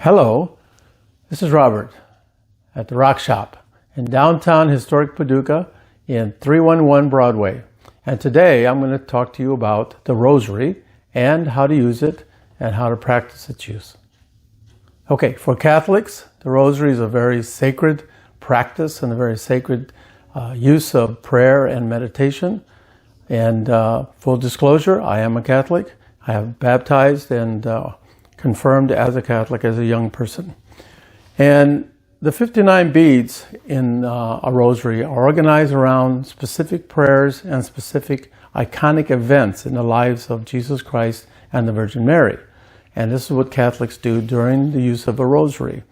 Hello, this is Robert at the Rock Shop in downtown historic Paducah in 311 Broadway. And today I'm going to talk to you about the Rosary and how to use it and how to practice its use. Okay, for Catholics, the Rosary is a very sacred practice and a very sacred use of prayer and meditation. And full disclosure, I am a Catholic. I have baptized and confirmed as a Catholic as a young person. And the 59 beads in a rosary are organized around specific prayers and specific iconic events in the lives of Jesus Christ and the Virgin Mary. And this is what Catholics do during the use of a rosary.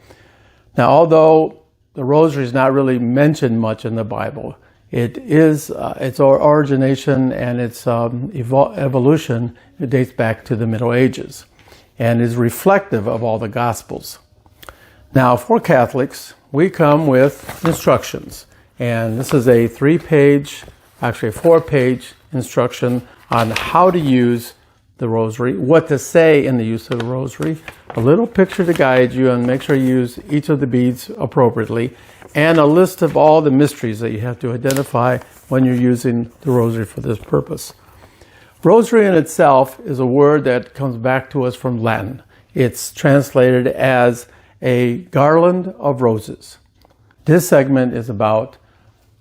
Now, although the rosary is not really mentioned much in the Bible, it is its origination and its evolution, it dates back to the Middle Ages and is reflective of all the Gospels. Now, for Catholics, we come with instructions. And this is a 4-page instruction on how to use the Rosary, what to say in the use of the Rosary, a little picture to guide you and make sure you use each of the beads appropriately, and a list of all the mysteries that you have to identify when you're using the Rosary for this purpose. Rosary in itself is a word that comes back to us from Latin. It's translated as a garland of roses. This segment is about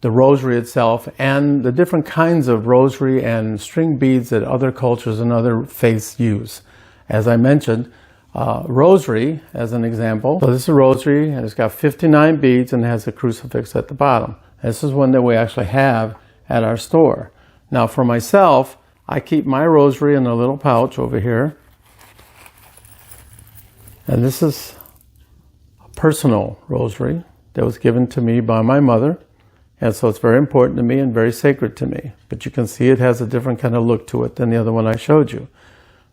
the Rosary itself and the different kinds of rosary and string beads that other cultures and other faiths use. As I mentioned, rosary as an example. So this is a rosary and it's got 59 beads and it has a crucifix at the bottom. This is one that we actually have at our store. Now for myself, I keep my rosary in a little pouch over here. And this is a personal rosary that was given to me by my mother. And so it's very important to me and very sacred to me. But you can see it has a different kind of look to it than the other one I showed you.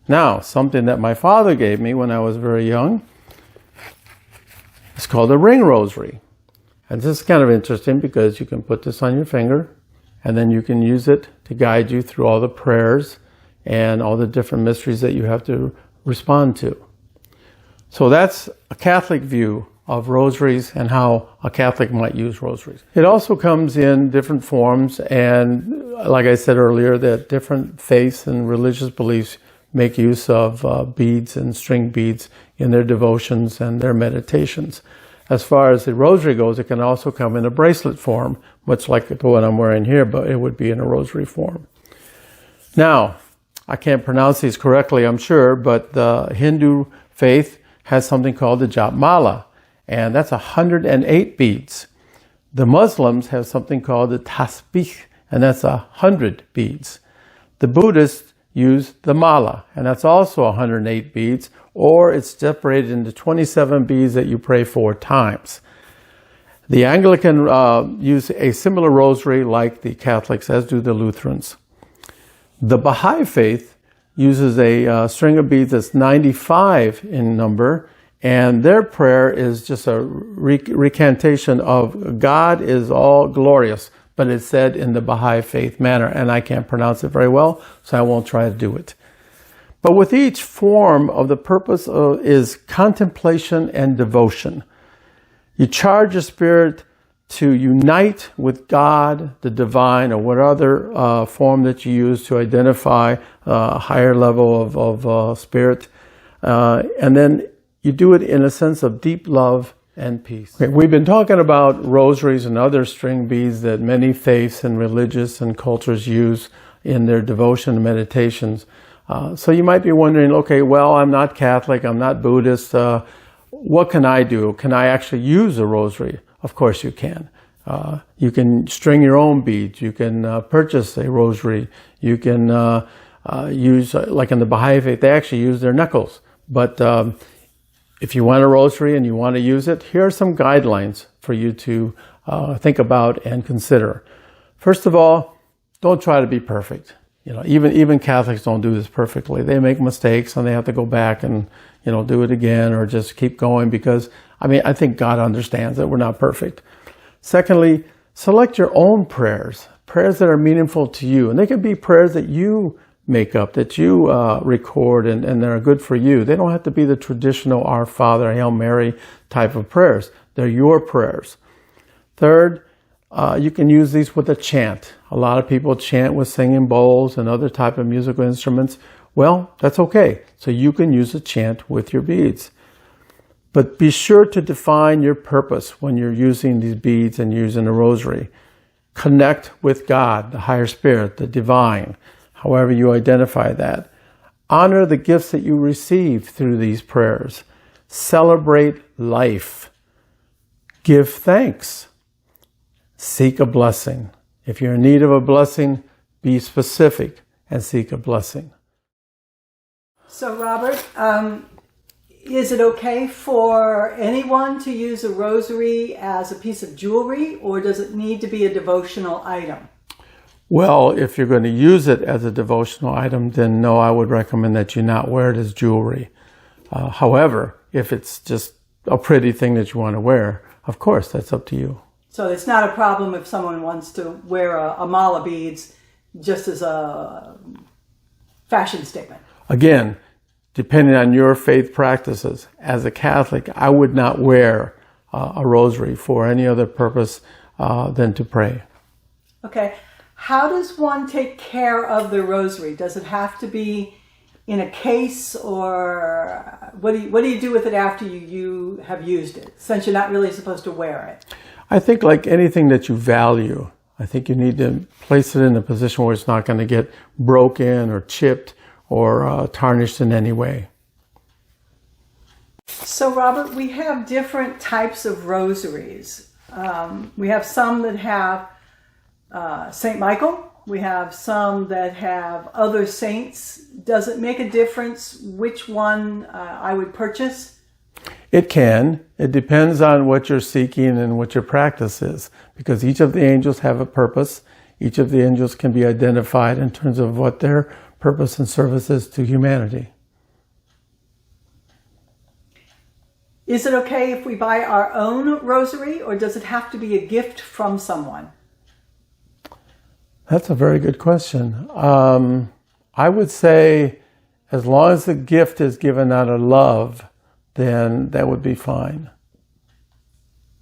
Now, something that my father gave me when I was very young is called a ring rosary. And this is kind of interesting because you can put this on your finger and then you can use it to guide you through all the prayers and all the different mysteries that you have to respond to. So that's a Catholic view of rosaries and how a Catholic might use rosaries. It also comes in different forms, and like I said earlier, that different faiths and religious beliefs make use of beads and string beads in their devotions and their meditations. As far as the rosary goes, it can also come in a bracelet form, much like the one I'm wearing here, but it would be in a rosary form. Now, I can't pronounce these correctly, I'm sure, but the Hindu faith has something called the Mala, and that's 108 beads. The Muslims have something called the Tasbih, and that's 100 beads. The Buddhists use the Mala, and that's also 108 beads, or it's separated into 27 beads that you pray 4 times. The Anglican use a similar rosary like the Catholics, as do the Lutherans. The Baha'i faith uses a string of beads that's 95 in number, and their prayer is just a recantation of God is all glorious, but it's said in the Baha'i faith manner, and I can't pronounce it very well, so I won't try to do it. But with each form of the purpose is contemplation and devotion. You charge your spirit to unite with God, the divine, or what other form that you use to identify a higher level of spirit. And then you do it in a sense of deep love and peace. Okay, we've been talking about rosaries and other string beads that many faiths and religious and cultures use in their devotion and meditations. So you might be wondering, okay, well, I'm not Catholic, I'm not Buddhist. What can I do? Can I actually use a rosary? Of course you can. You can string your own beads. You can purchase a rosary. You can use, like in the Baha'i faith, they actually use their knuckles. But if you want a rosary and you want to use it, here are some guidelines for you to think about and consider. First of all, don't try to be perfect. You know, even Catholics don't do this perfectly. They make mistakes and they have to go back and, do it again or just keep going because, I think God understands that we're not perfect. Secondly, select your own prayers that are meaningful to you. And they can be prayers that you make up, that you record and that are good for you. They don't have to be the traditional Our Father, Hail Mary type of prayers. They're your prayers. Third, you can use these with a chant. A lot of people chant with singing bowls and other type of musical instruments. Well, that's okay. So you can use a chant with your beads. But be sure to define your purpose when you're using these beads and using a rosary. Connect with God, the higher spirit, the divine, however you identify that. Honor the gifts that you receive through these prayers. Celebrate life. Give thanks. Seek a blessing. If you're in need of a blessing, be specific and seek a blessing. So, Robert, is it okay for anyone to use a rosary as a piece of jewelry, or does it need to be a devotional item? Well, if you're going to use it as a devotional item, then no, I would recommend that you not wear it as jewelry. However, if it's just a pretty thing that you want to wear, of course, that's up to you. So it's not a problem if someone wants to wear a mala beads just as a fashion statement? Again, depending on your faith practices, as a Catholic, I would not wear a rosary for any other purpose than to pray. Okay. How does one take care of the rosary? Does it have to be in a case, or what do you do with it after you have used it, since you're not really supposed to wear it? I think like anything that you value, I think you need to place it in a position where it's not going to get broken or chipped or tarnished in any way. So, Robert, we have different types of rosaries. We have some that have St. Michael. We have some that have other saints. Does it make a difference which one I would purchase? It can. It depends on what you're seeking and what your practice is, because each of the angels have a purpose. Each of the angels can be identified in terms of what their purpose and service is to humanity. Is it okay if we buy our own rosary, or does it have to be a gift from someone? That's a very good question. I would say as long as the gift is given out of love, then that would be fine.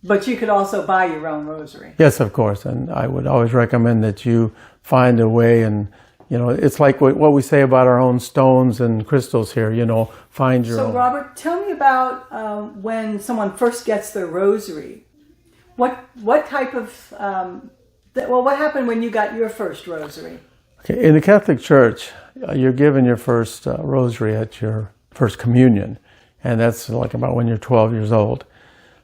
But you could also buy your own rosary. Yes, of course. And I would always recommend that you find a way, and it's like what we say about our own stones and crystals here, find your own. So, Robert, tell me about when someone first gets their rosary. What type of, what happened when you got your first rosary? Okay, in the Catholic Church, you're given your first rosary at your first communion. And that's like about when you're 12 years old.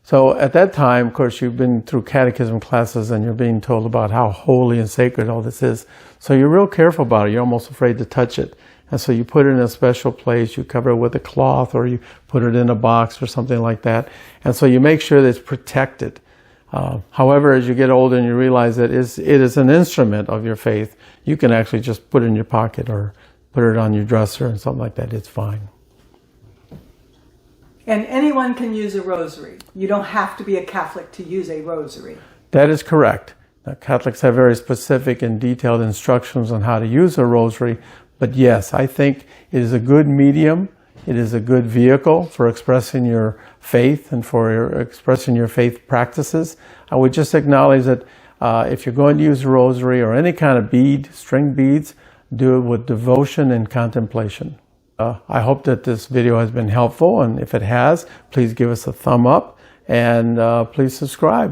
So at that time, of course, you've been through catechism classes and you're being told about how holy and sacred all this is. So you're real careful about it. You're almost afraid to touch it. And so you put it in a special place. You cover it with a cloth, or you put it in a box or something like that. And so you make sure that it's protected. However, as you get older and you realize that it is an instrument of your faith, you can actually just put it in your pocket or put it on your dresser and something like that. It's fine. And anyone can use a rosary. You don't have to be a Catholic to use a rosary. That is correct. Now, Catholics have very specific and detailed instructions on how to use a rosary. But yes, I think it is a good medium. It is a good vehicle for expressing your faith and for expressing your faith practices. I would just acknowledge that if you're going to use a rosary or any kind of bead, string beads, do it with devotion and contemplation. I hope that this video has been helpful, and if it has, please give us a thumb up and please subscribe.